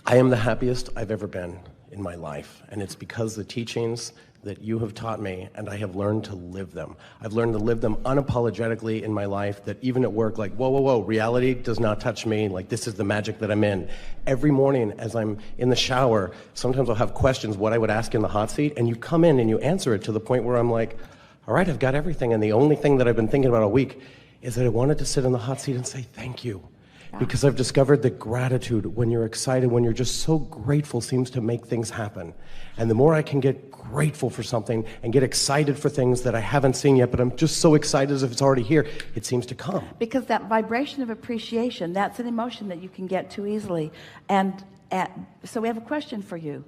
I am the happiest I've ever been in my life, and it's because the teachings that you have taught me, and I have learned to live them. I've learned to live them unapologetically in my life, that even at work, like, whoa, whoa, whoa, reality does not touch me, like, this is the magic that I'm in. Every morning as I'm in the shower, sometimes I'll have questions, what I would ask in the hot seat, and you come in and you answer it to the point where I'm like, all right, I've got everything, and the only thing that I've been thinking about all week is that I wanted to sit in the hot seat and say thank you. Because I've discovered that gratitude, when you're excited, when you're just so grateful, seems to make things happen. And the more I can get grateful for something and get excited for things that I haven't seen yet, but I'm just so excited as if it's already here, it seems to come. Because that vibration of appreciation, that's an emotion that you can get too easily. And so we have a question for you.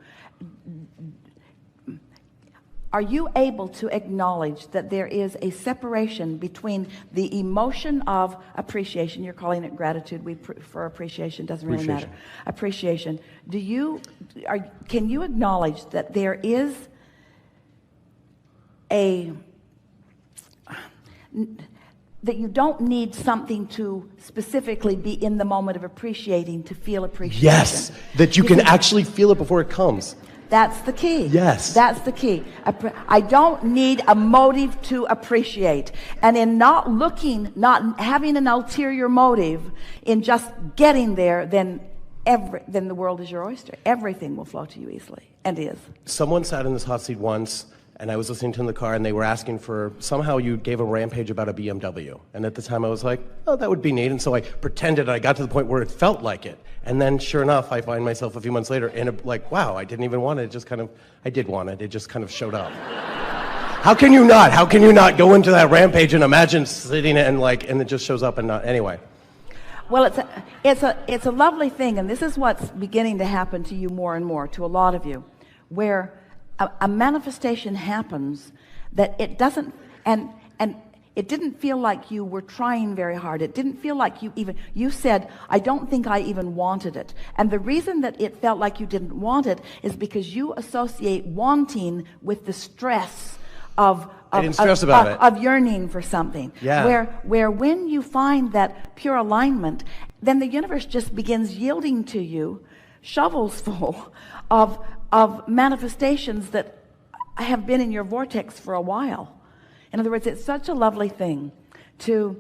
Are you able to acknowledge that there is a separation between the emotion of appreciation? You're calling it gratitude. We prefer appreciation. Doesn't really matter. Appreciation. Can you acknowledge that there is that you don't need something to specifically be in the moment of appreciating to feel appreciation? Yes, that you can actually feel it before it comes. That's the key. Yes. That's the key. I don't need a motive to appreciate. And in not having an ulterior motive, in just getting there, then the world is your oyster. Everything will flow to you easily, and is. Someone sat in this hot seat once, and I was listening to them in the car, and they were asking for, somehow you gave a rampage about a BMW. And at the time I was like, oh, that would be neat. And so I pretended, I got to the point where it felt like it. And then sure enough, I find myself a few months later in like, wow, I didn't even want it. I did want it. It just kind of showed up. How can you not? How can you not go into that rampage and imagine sitting and it just shows up and not, anyway. Well, it's a lovely thing, and this is what's beginning to happen to you more and more, to a lot of you, where a manifestation happens that it doesn't, and it didn't feel like you were trying very hard. It didn't feel like you said, I don't think I even wanted it. And the reason that it felt like you didn't want it is because you associate wanting with the stress of yearning for something. Yeah. Where when you find that pure alignment, then the universe just begins yielding to you shovels full of manifestations that have been in your vortex for a while. In other words, it's such a lovely thing to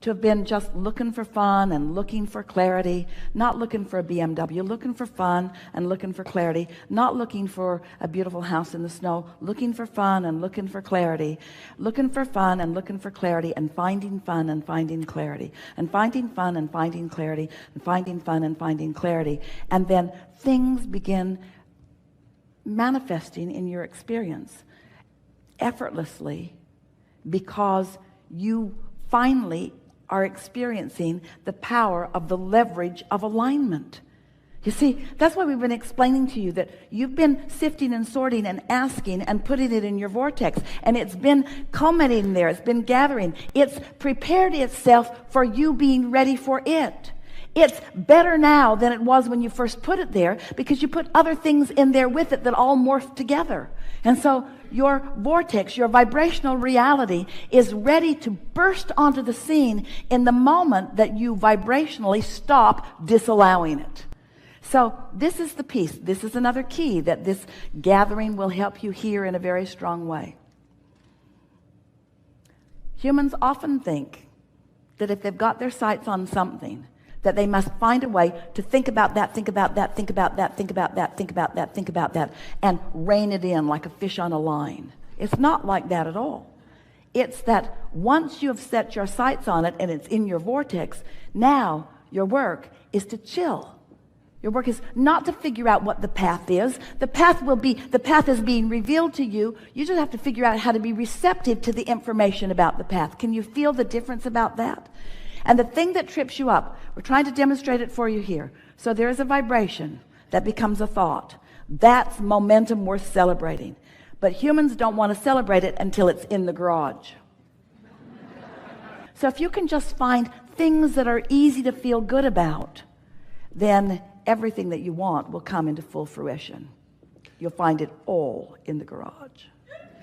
have been just looking for fun and looking for clarity, not looking for a BMW, looking for fun and looking for clarity, not looking for a beautiful house in the snow, looking for fun and looking for clarity, looking for fun and looking for clarity, and finding fun and finding clarity, and finding fun and finding clarity, and finding fun and finding clarity. And then things begin manifesting in your experience effortlessly, because you finally are experiencing the power of the leverage of alignment. You see, that's why we've been explaining to you that you've been sifting and sorting and asking and putting it in your vortex, and it's been culminating there, it's been gathering, it's prepared itself for you being ready for it. It's better now than it was when you first put it there, because you put other things in there with it that all morph together. And so your vortex, your vibrational reality, is ready to burst onto the scene in the moment that you vibrationally stop disallowing it. So this is the piece. This is another key that this gathering will help you hear in a very strong way. Humans often think that if they've got their sights on something, that they must find a way to think about that, think about that, think about that, think about that, think about that, think about that, and rein it in like a fish on a line. It's not like that at all. It's that once you have set your sights on it and it's in your vortex, now your work is to chill. Your work is not to figure out what the path is. The path is being revealed to you. You just have to figure out how to be receptive to the information about the path. Can you feel the difference about that? And the thing that trips you up, we're trying to demonstrate it for you here. So there is a vibration that becomes a thought. That's momentum worth celebrating. But humans don't want to celebrate it until it's in the garage. So if you can just find things that are easy to feel good about, then everything that you want will come into full fruition. You'll find it all in the garage.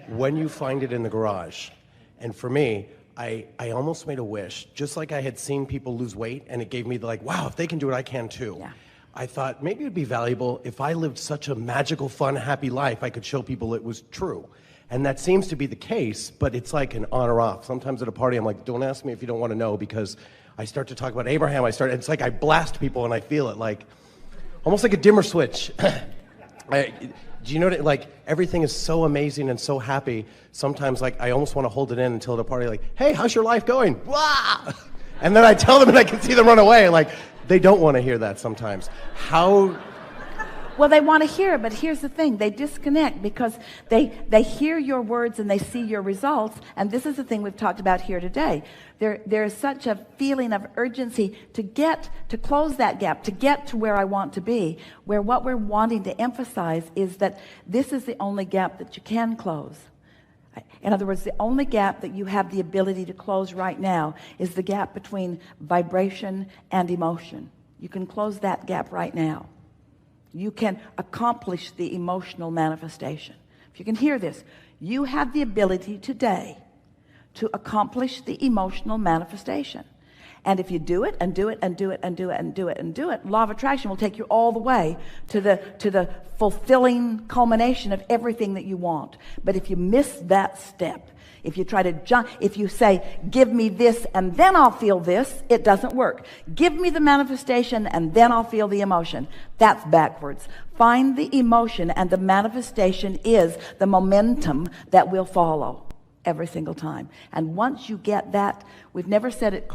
When you find it in the garage, and for me, I almost made a wish, just like I had seen people lose weight, and it gave me the wow, if they can do it, I can too. Yeah. I thought maybe it would be valuable if I lived such a magical, fun, happy life, I could show people it was true. And that seems to be the case, but it's like an on or off. Sometimes at a party, I'm like, don't ask me if you don't want to know, because I start to talk about Abraham. It's like I blast people and I feel it, like almost like a dimmer switch. Do you know that, like, everything is so amazing and so happy, sometimes, like, I almost want to hold it in until at a party, like, hey, how's your life going? Wah! And then I tell them and I can see them run away. Like, they don't want to hear that sometimes. How... Well, they want to hear it, but here's the thing. They disconnect because they hear your words and they see your results. And this is the thing we've talked about here today. There is such a feeling of urgency to close that gap, to get to where I want to be, where what we're wanting to emphasize is that this is the only gap that you can close. In other words, the only gap that you have the ability to close right now is the gap between vibration and emotion. You can close that gap right now. You can accomplish the emotional manifestation. If you can hear this, you have the ability today to accomplish the emotional manifestation. And if you do it and do it and do it and do it and do it and do it, law of attraction will take you all the way to the fulfilling culmination of everything that you want. But if you miss that step, if you try to jump, if you say, give me this and then I'll feel this, it doesn't work. Give me the manifestation and then I'll feel the emotion. That's backwards. Find the emotion, and the manifestation is the momentum that will follow every single time. And once you get that, we've never said it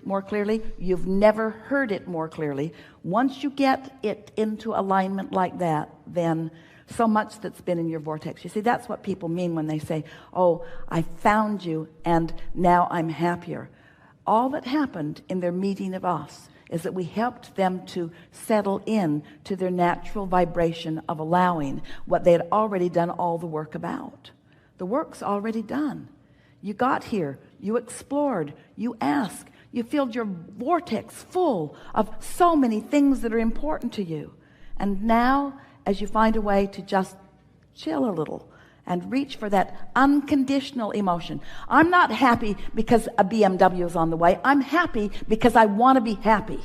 more clearly, you've never heard it more clearly. Once you get it into alignment like that, then so much that's been in your vortex. You see, that's what people mean when they say, oh, I found you and now I'm happier. All that happened in their meeting of us is that we helped them to settle in to their natural vibration of allowing what they had already done all the work about. The work's already done. You got here, you explored, you asked, you filled your vortex full of so many things that are important to you. And now, as you find a way to just chill a little and reach for that unconditional emotion. I'm not happy because a BMW is on the way. I'm happy because I want to be happy.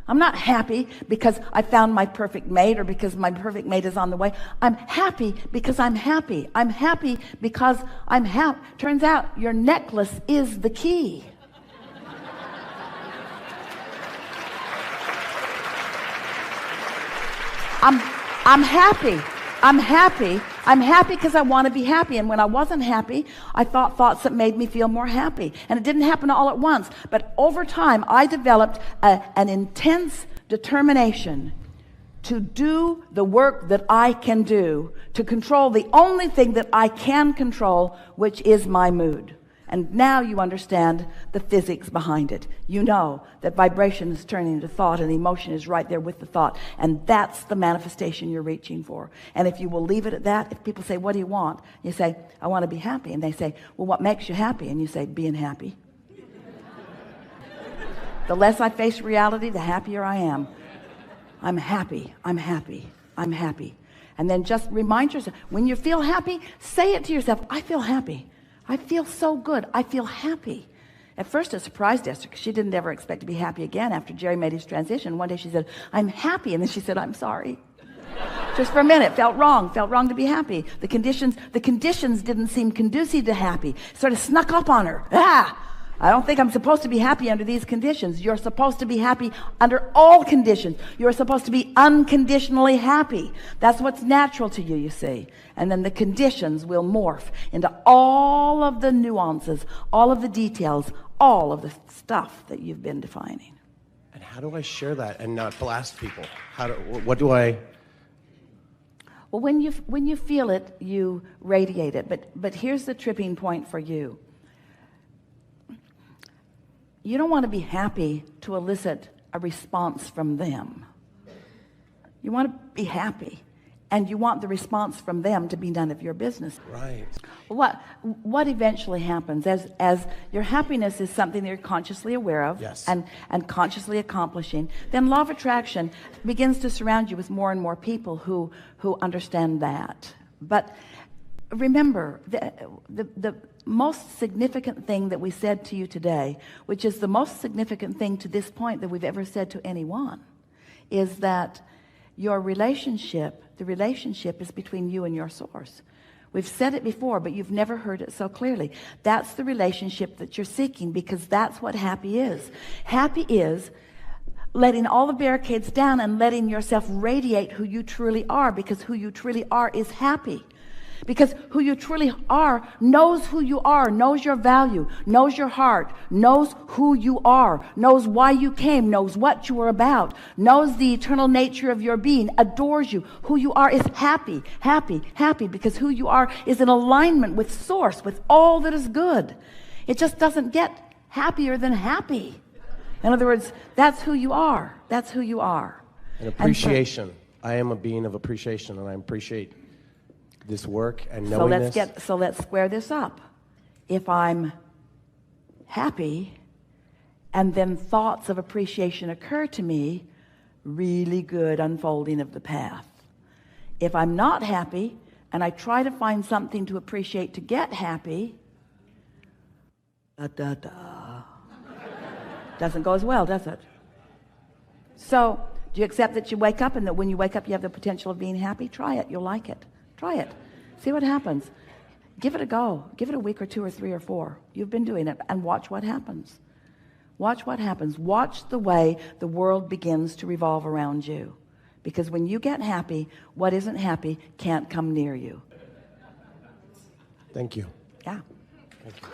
I'm not happy because I found my perfect mate or because my perfect mate is on the way. I'm happy because I'm happy. I'm happy because I'm happy. Turns out your necklace is the key. I'm happy. I'm happy. I'm happy because I want to be happy. And when I wasn't happy, I thought thoughts that made me feel more happy. And it didn't happen all at once. But over time, I developed an intense determination to do the work that I can do, to control the only thing that I can control, which is my mood. And now you understand the physics behind it. You know that vibration is turning into thought and emotion is right there with the thought. And that's the manifestation you're reaching for. And if you will leave it at that, if people say, what do you want? You say, I want to be happy. And they say, well, what makes you happy? And you say, being happy. The less I face reality, the happier I am. I'm happy. I'm happy. I'm happy. And then just remind yourself, when you feel happy, say it to yourself, I feel happy. I feel so good. I feel happy. At first it surprised Esther because she didn't ever expect to be happy again after Jerry made his transition. One day she said, I'm happy. And then she said, I'm sorry. Just for a minute, felt wrong to be happy. The conditions didn't seem conducive to happy. Sort of snuck up on her. I don't think I'm supposed to be happy under these conditions. You're supposed to be happy under all conditions. You're supposed to be unconditionally happy. That's what's natural to you, you see. And then the conditions will morph into all of the nuances, all of the details, all of the stuff that you've been defining. And how do I share that and not blast people? What do I... Well, when you feel it, you radiate it. But here's the tripping point for you. You don't want to be happy to elicit a response from them. You want to be happy, and you want the response from them to be none of your business. Right. What eventually happens as your happiness is something that you're consciously aware of, yes, and consciously accomplishing, then law of attraction begins to surround you with more and more people who understand that. But remember, the most significant thing that we said to you today, which is the most significant thing to this point that we've ever said to anyone, is that your relationship, the relationship is between you and your source. We've said it before, but you've never heard it so clearly. That's the relationship that you're seeking, because that's what happy is. Happy is letting all the barricades down and letting yourself radiate who you truly are, because who you truly are is happy. Because who you truly are knows who you are, knows your value, knows your heart, knows who you are, knows why you came, knows what you are about, knows the eternal nature of your being, adores you. Who you are is happy, happy, happy, because who you are is in alignment with source, with all that is good. It just doesn't get happier than happy. In other words, that's who you are. That's who you are. And appreciation. I am a being of appreciation, and I appreciate this work and knowing this. So let's square this up. If I'm happy and then thoughts of appreciation occur to me, really good unfolding of the path. If I'm not happy and I try to find something to appreciate to get happy, doesn't go as well, does it? So do you accept that you wake up and that when you wake up you have the potential of being happy? Try it. You'll like it. Try it. See what happens. Give it a go. Give it a week or 2 or 3 or 4. You've been doing it, and watch what happens. Watch what happens. Watch the way the world begins to revolve around you. Because when you get happy, what isn't happy can't come near you. Thank you. Yeah. Thank you.